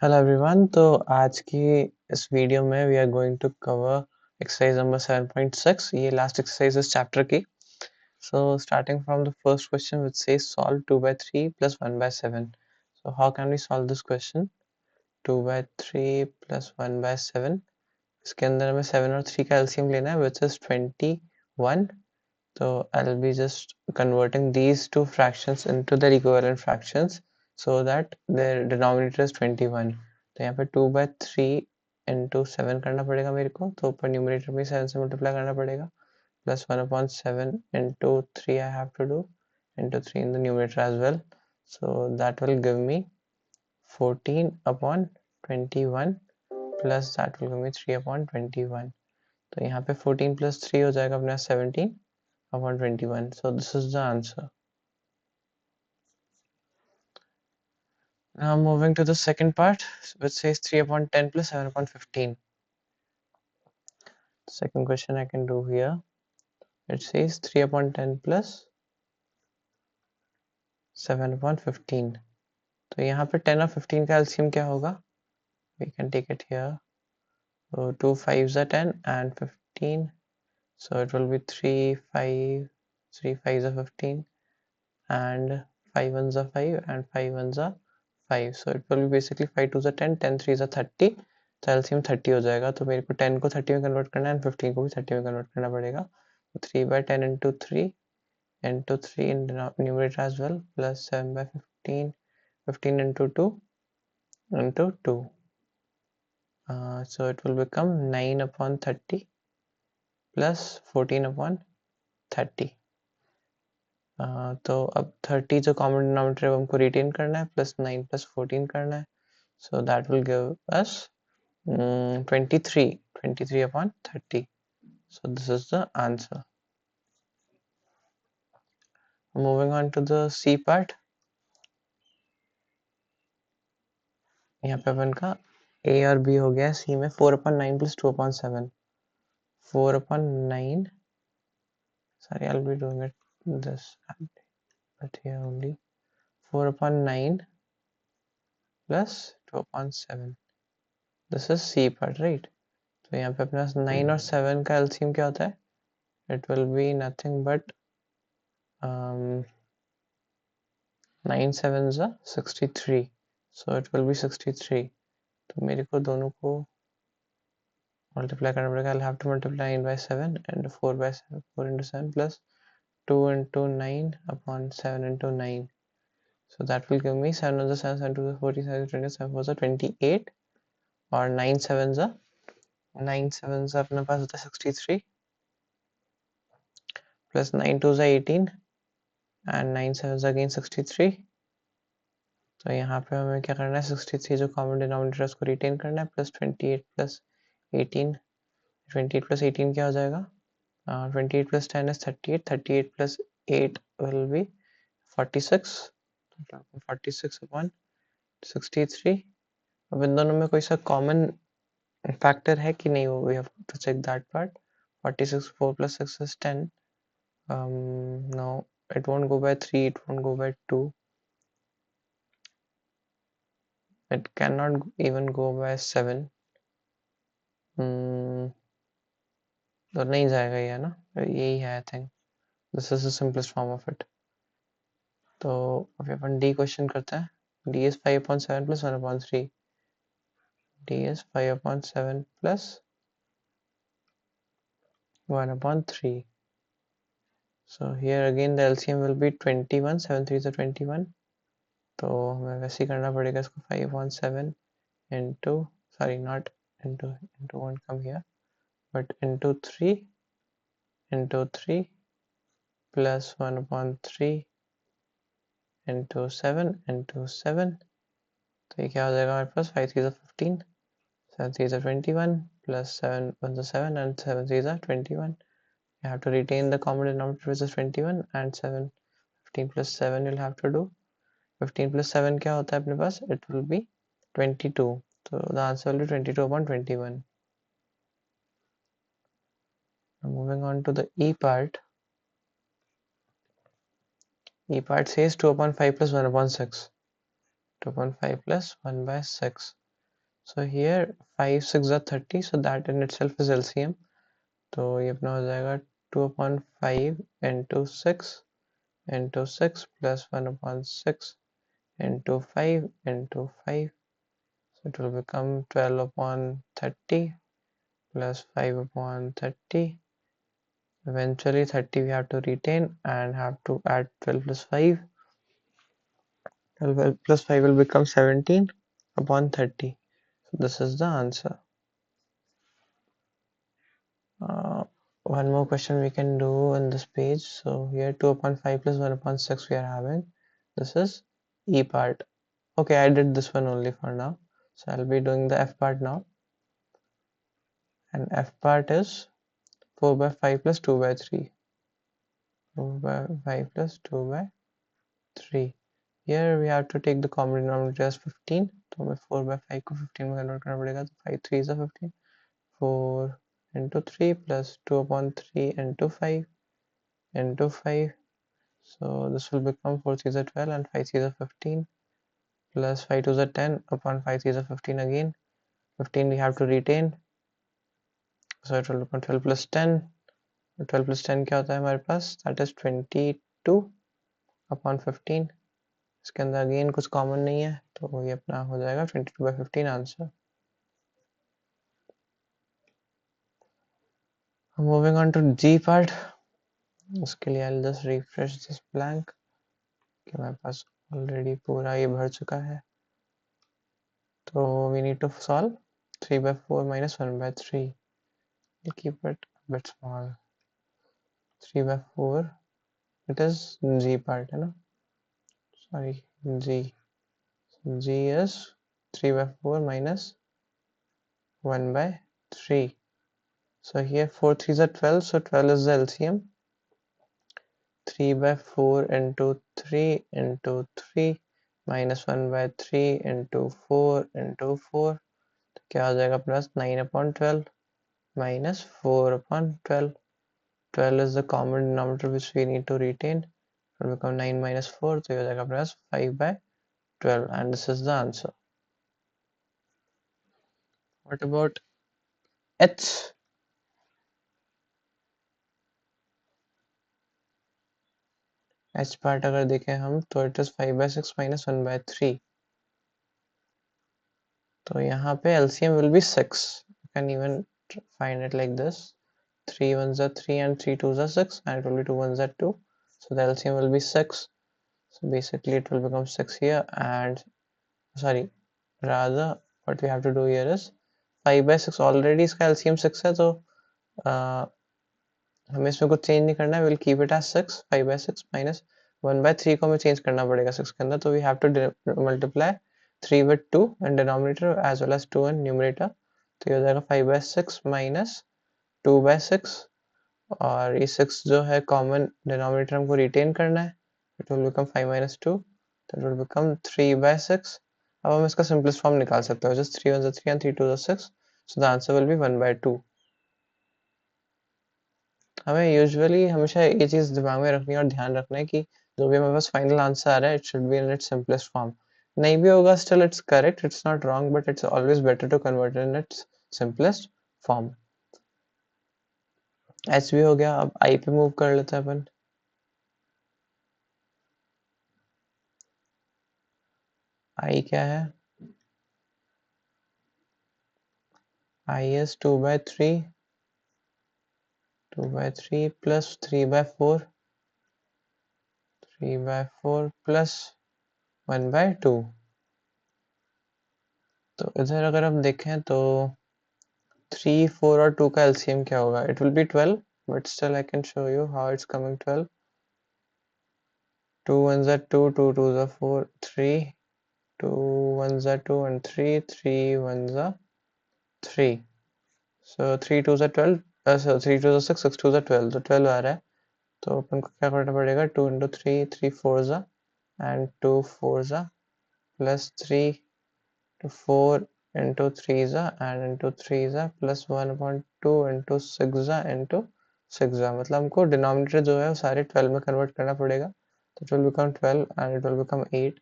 Hello everyone. तो आज की इस वीडियो में we are going to cover exercise number 7.6। ये लास्ट एक्सरसाइज इस चैप्टर की। So starting from the first question which says solve 2/3 plus 1/7। So how can we solve this question? 2/3 plus 1/7, इसके अंदर हमें 7 और 3 का एलसीएम लेना है which is 21। So I'll be just converting these two fractions into their equivalent fractions so that their denominator is 21. तो यहाँ पे 2/3 into 7 करना पड़ेगा मेरे को, तो ऊपर न्यूमरेटर में 7 से मल्टीप्लाई करना पड़ेगा, plus 1/7 into 3 I have to do, into 3 in the numerator as well. So that will give me 14/21 plus that will give me 3/21. तो यहाँ पे 14 plus 3 हो जाएगा अपना 17/21. So this is the answer. Now moving to the second part, which says 3/10 plus 7/15. Second question I can do here. It says 3/10 plus 7/15. तो यहाँ पे 10 और 15 का LCM क्या होगा? We can take it here. So 2 5s are 10 and 15. So it will be 3 5, 3 5s are 15 and 5 1s are 5 and 5 1s are 5. So it will be basically 5 2s are 10, 10 3s are 30. तो LCM 30 हो जाएगा, तो मेरे को 10 को 30 में convert करना है, 15 को भी 30 में कन्वर्ट करना पड़ेगा। तो 3/10 into 3 into 3 in numerator as well, plus 7/15, 15 into 2 into 2. So it will become 9/30 plus 14/30. तो अब 30 जो कॉमन डिनोमिनेटर है हमको रिटेन करना है, प्लस 9 plus 14 करना है, so that will give us 23/30. So this is the answer. Moving on to the C part. यहाँ पे अपन का A और B हो गया, C में 4/9 plus 2/7. 4/9, sorry I'll be doing it this, but here only 4/9 plus 2/7. This is C part, right? तो यहाँ पे अपने पास 9 और 7 का LCM क्या होता है? It will be nothing but 9 7s are 63. So it will be 63. तो मेरे को दोनों को मल्टीप्लाई करना पड़ेगा. I'll have to multiply 9 by 7 and 4 by 7, 4 into 7 plus 2 into 9 upon 7 into 9. So that will give me 7 on the 7, 7 to the 40, 7 20, 7 4 are 28 और 9 7s are अपने पास होता है 63 plus 9 2s are 18 and 9 7s are again 63. तो यहाँ पे हमें क्या करना है, 63 जो कॉमन डिनोमिनेटर है उसको रिटेन करना है, प्लस 28 plus 18. 28 plus 18 क्या हो जाएगा? 28 plus 10 is 38. 38 plus 8 will be 46. 46 upon 63. अब इन दोनों में कोई सा कॉमन फैक्टर है कि नहीं, we have to check that part. 46 4 plus 6 is 10. No, it won't go by 3, it won't go by 2. It cannot even go by 7. तो नहीं जाएगा ये, ना, यही है I think. This is the simplest form of it. तो अभी अपन D question करते हैं. D is 5/7 plus 1/3. D is 5/7 plus 1/3. So here again the LCM will be 21. 7 3 is 21. तो हमें वैसे ही करना पड़ेगा इसको. 5/7 into, sorry not into won't come here, but into 3 plus 1/3 into 7 into 7. तो ये क्या हो जाएगा हमारे पास? 5 3 is 15, 7 3 is 21 plus 7 1 is 7 and 7 3 is 21. You have to retain the common denominator which is 21 and 7. 15 plus 7 you'll have to do. 15 plus 7 क्या होता है अपने पास? It will be 22. So the answer will be 22/21. Now moving on to the E part. E part says 2/5 plus 1/6. 2/5 plus 1/6. So here 5 6 are 30, so that in itself is LCM. तो ये अपना हो जाएगा 2/5 into 6 plus 1/6 into 5 into 5. So it will become 12/30 plus 5/30. Eventually 30 we have to retain and have to add 12 plus 5. 12 plus 5 will become 17/30. So this is the answer. Uh, one more question we can do on this page. So here 2/5 plus 1/6 we are having. This is E part. Okay, I did this one only for now. So I'll be doing the F part now. And F part is 4/5 plus 2/3. 4/5 plus 2/3. Here we have to take the common denominator as 15. तो हमें 4/5 को 15 में convert करना पड़ेगा. तो 5 3 is 15. 4 into 3 plus 2/3 into 5 into 5. So this will become 4 3 is 12 and 5 3 is 15 plus 5 2 is 10 upon 5 3 is 15 again. 15 we have to retain. So it will become 12 plus 10. 12 plus 10 क्या होता है हमारे पास? That is 22 upon 15. इसके अंदर again कुछ common नहीं है तो ये अपना हो जाएगा 22/15 answer. Moving on to G part. उसके लिए I'll just refresh this blank कि हमारे पास ऑलरेडी पूरा ये भर चुका है. तो we need to solve 3/4 minus 1/3. We'll keep it a bit small. 3/4, it is G part है ना? Sorry, G. G is 3/4 minus 1/3. So here 4 3s are 12, so 12 is the LCM. 3/4 into 3 into 3 minus 1/3 into 4 into 4. तो क्या हो जाएगा plus 9/12 minus 4/12. 12 is the common denominator which we need to retain. It will become 9 minus 4, तो ये हो जाएगा plus 5/12 and this is the answer. What about H? H part अगर देखें हम तो it is 5/6 minus 1/3. तो यहाँ पे LCM will be 6. You can even find it like this. 3 1s are 3 and 3 2s are 6 and it will be 2 1s are 2. So the LCM will be 6. So basically it will become 6 here and sorry, rather what we have to do here is 5/6 already इसका LCM 6 है तो हमें इसमें कुछ change नहीं करना है. we'll keep it as 6. 5/6 minus 1/3 को हमें चेंज करना पड़ेगा 6 के अंदर. तो we have to multiply 3 with 2 in denominator as well as 2 in numerator. तो ये हो जाएगा 5/6 minus 2/6 और ये 6 जो है कॉमन डिनोमिनेटर हमको रिटेन करना है. It will become 5 minus 2. तो इट विल बिकम 3/6. अब हम इसका सिंपलेस्ट फॉर्म निकाल सकते हैं. Just 3 1s are 3 and 3 2s are 6. So the answer will be 1/2. हमें यूजुअली हमेशा ये चीज़ दिमाग में रखनी है और ध्यान रखना है कि जो भी हमारे पास फाइनल आंसर आ रहा है it should be in its simplest form. नहीं भी होगा still it's correct, it's not wrong, but it's always better to convert in its simplest form. H भी हो गया. अब आई पे मूव कर लेते हैं अपन. आई क्या है? आई is 2/3 plus 3/4 plus 1/2. तो इधर अगर हम देखें तो 3 4 और 2 का एलसीएम क्या होगा? It will be 12, but still I can show you how it's coming 12. 2 1s are 2, 2 2s are 4, 3, 2 1s are 2 and 3, 3 1s are 3. So 3 2s are 12, so 3 2s are 6, 6 2s are 12. तो 12 आ रहा है. तो अपन को क्या करना पड़ेगा? 2 into 3, 3 4s are and 2 4s are plus 3 to 4 into 3s are and into 3s are plus 1/2 into 6s are into 6s are. मतलब हमको डिनोमिनेटर जो है वो सारे 12 में कन्वर्ट करना पड़ेगा. तो it will become 12 and it will become 8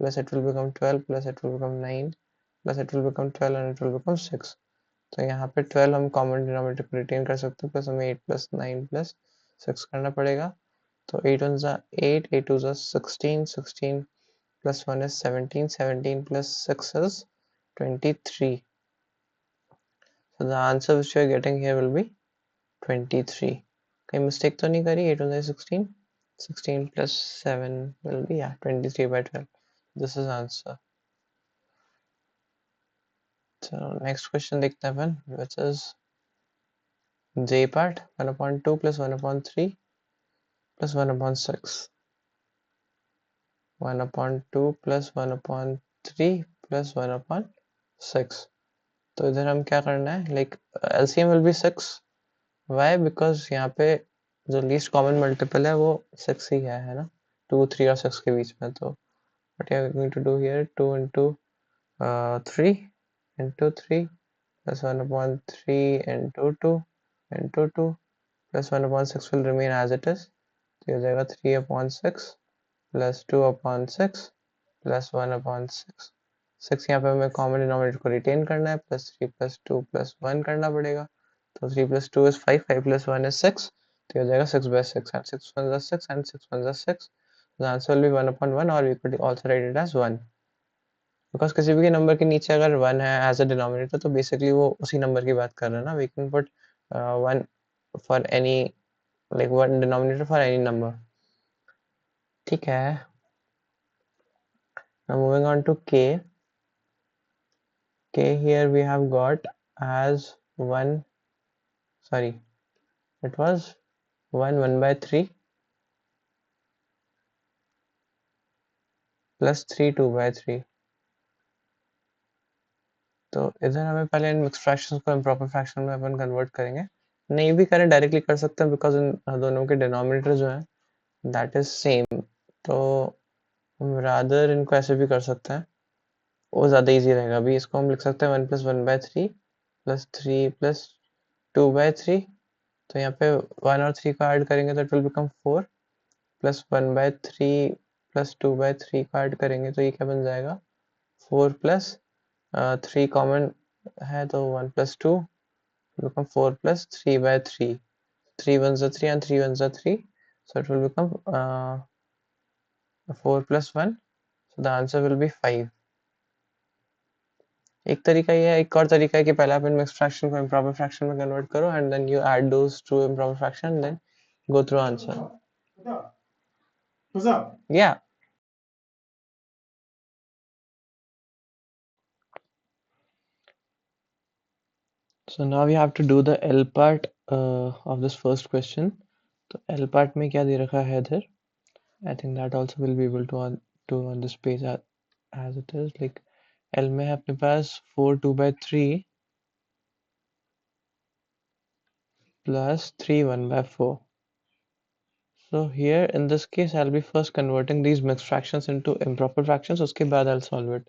plus it will become 12 plus it will become 9 plus it will become 12 and it will become 6. तो यहाँ पे 12 हम कॉमन डिनोमिनेटर को रिटेन कर सकते हैं, प्लस हमें 8 प्लस 9 प्लस 6 करना पड़ेगा. तो 8 1 ज़ा 8, 8 2 ज़ा 16, 16 plus 1 is 17, 17 plus 6 is 23. So the answer which you are getting here will be 23. कहीं mistake तो नहीं करी? 8 1 is 16, 16 plus 7 will be 23 by 12. This is answer. So next question देखते हैं अपन, which is J part 1 upon 2 plus 1 upon 3 plus 1 upon 6. 1 upon 2 plus 1 upon 3 plus 1 upon 6. तो इधर हम क्या करना है, like LCM will be 6. Why? Because यहाँ पे जो least common multiple है वो 6 ही है ना, 2 3 और 6 के बीच में. तो what you are going to do here, 2 into 3 into 3 plus 1 upon 3 into 2 into 2 plus 1 upon 6 will remain as it is. तो ये हो जाएगा 3 upon 6 plus 2 upon 6 plus 1 upon 6. 6 यहाँ पे हमें कॉमन डिनोमिनेटर को रिटेन करना है, प्लस 3 प्लस 2 प्लस 1 करना पड़ेगा. तो 3 plus 2 is 5, 5 plus 1 is 6. तो ये हो जाएगा 6 by 6 and 6 1 is 6 and 6 1 is 6. The answer will be 1 upon 1, or we could also write it as 1. Because किसी भी नंबर के नीचे अगर 1 है एज अ डिनोमिनेटर तो बेसिकली वो उसी नंबर की बात कर रहे हैं ना. We can put 1 for any, like one denominator for any number. ठीक है. Now moving on to k. K here we have got as 1, sorry, it was 1 by 3 plus 3 2 by 3. तो इधर हमें पहले इन मिक्स फ्रैक्शंस को improper fraction में अपन convert करेंगे. नहीं भी करें डायरेक्टली कर सकते हैं, बिकॉज इन दोनों के डिनोमिनेटर जो है दैट इज सेम. तो हम रादर इनको ऐसे भी कर सकते हैं, वो ज़्यादा इजी रहेगा. अभी इसको हम लिख सकते हैं 1 plus 1 by 3 plus 3 plus 2 by 3. तो यहाँ पे 1 और 3 को ऐड करेंगे तो it will become 4 plus 1 by 3 plus 2 by 3 को ऐड करेंगे तो ये क्या बन जाएगा, 4 प्लस 3 कॉमन है तो 1 plus 2 become 4 plus 3 by 3. 3 ones are 3 and 3 ones are 3. So it will become 4 plus 1. So the answer will be 5. एक तरीका ये है, एक और तरीका है कि पहले आप इन मिक्स फ्रैक्शन को इम्प्रॉपर फ्रैक्शन में कन्वर्ट करो and then you add those two improper fraction, then go through answer. Yeah. So now we have to do the L part of this first question. तो L part में क्या दे रखा है इधर? I think that also will be able to do on this page as it is. Like L में है अपने पास 4 2 by 3 plus 3 1 by 4. So here in this case I'll be first converting these mixed fractions into improper fractions. उसके बाद I'll solve it.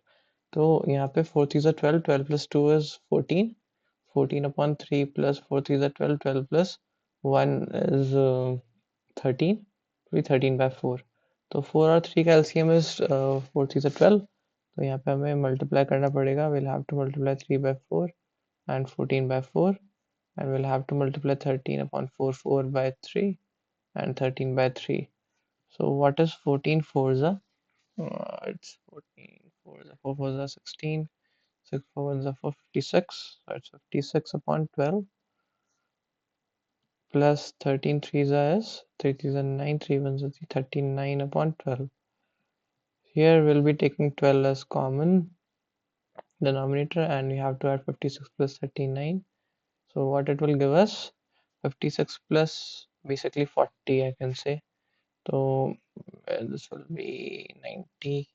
तो यहाँ पे 4 3 is 12, 12 plus 2 is 14, 14 upon 3 plus 4 3 is 12, 12 plus 1 is 13, to be 13 by 4. तो 4 और 3 का LCM is 4 3 is 12. तो यहाँ पे हमें मल्टीप्लाई करना पड़ेगा. we'll have to multiply 3 by 4 and 14 by 4, and we'll have to multiply 13 upon 4 4 by 3 and 13 by 3. So what is 14 fours are? It's 14 fours are 4 fours are 16, 6 4 ones are 56. So it's 56 upon 12 plus 13 threes are is 3 threes are 9, 3 ones are 39 upon 12. Here we'll be taking 12 as common denominator and we have to add 56 plus 39. So what it will give us, 56 plus basically 40 I can say. So this will be 90.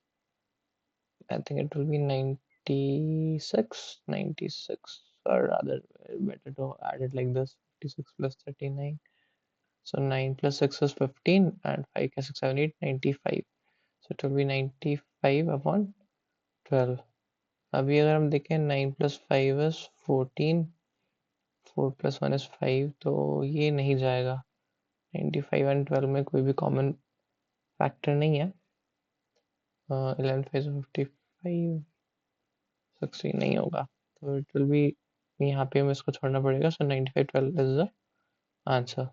I think it will be 96, 96, or rather better to add it like this, 56 plus 39. So 9 plus 6 is 15 and 5 plus 6 7 8 95. So it will be 95 upon 12. अभी अगर हम देखें 9 plus 5 is 14, 4 plus 1 is 5, तो ये नहीं जाएगा. 95 and 12 में कोई भी कॉमन फैक्टर नहीं है. 11 5 is 55, 16 नहीं होगा, तो इट विल बी, यहाँ पे हमें इसको छोड़ना पड़ेगा, सो 95 12 is the answer.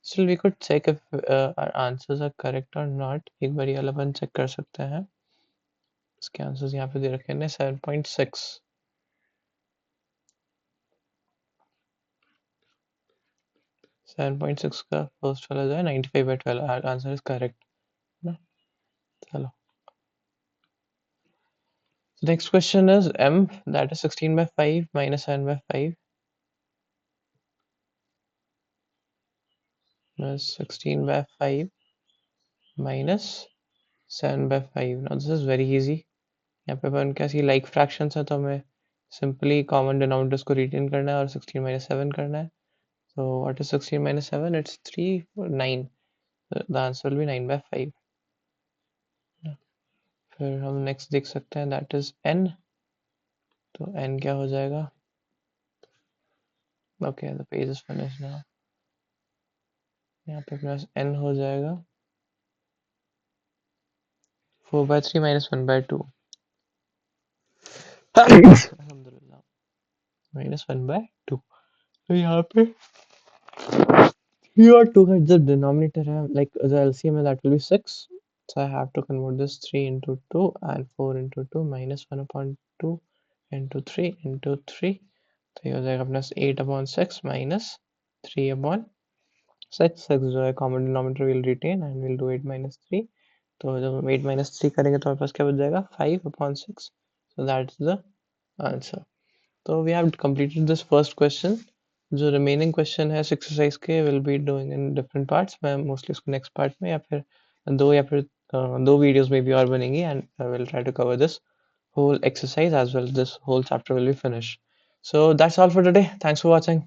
Still we could check if our answers are correct or not. एक बार ये वाला अपन चेक कर सकते हैं. इसके आंसर्स यहाँ पे दे रखे हैं 7.6. 7.6 का फर्स्ट वाला जो है 95/12, आंसर इज करेक्ट ना. चलो, so next question is m, that is 16/5 minus 7/5 plus 16/5 minus 7/5. Now this is very easy. यहाँ पे अपन कैसी लाइक फ्रैक्शंस है, तो हमें सिंपली कॉमन डिनोमिनेटर्स को रिटेन करना है और 16 minus 7 करना है. So what is 16 minus 7? It's 3, 9. The answer will be 9/5. फिर हम नेक्स्ट देख सकते हैं, that is n. तो n क्या हो जाएगा? Okay, the page is finished now. यहाँ पे अपने पास n हो जाएगा 4/3 minus 1/2. अल्हम्दुलिल्लाह, -1/2. तो यहाँ पे 3 और 2 का जब डिनोमिनेटर है, like the LCM है, that will be 6. So I have to convert this 3 into 2 and 4 into 2 minus 1/2 into 3 into 3. तो ये हो जाएगा अपना 8/6 minus 3/6. 6 जो है common denominator will written and will do 8 minus 3. तो जब हम 8 minus 3 करेंगे तो हमारे पास क्या बच जाएगा? 5/6. So that's the answer. तो we have completed this first question. जो रिमेनिंग क्वेश्चन है एक्सरसाइज के will be doing in different parts. मैं मोस्टली इसको नेक्स्ट पार्ट में या फिर दो वीडियोस में भी और बनेंगी, and I will try to cover this whole exercise as well. This whole chapter will be finished. So that's all for today. Thanks for watching.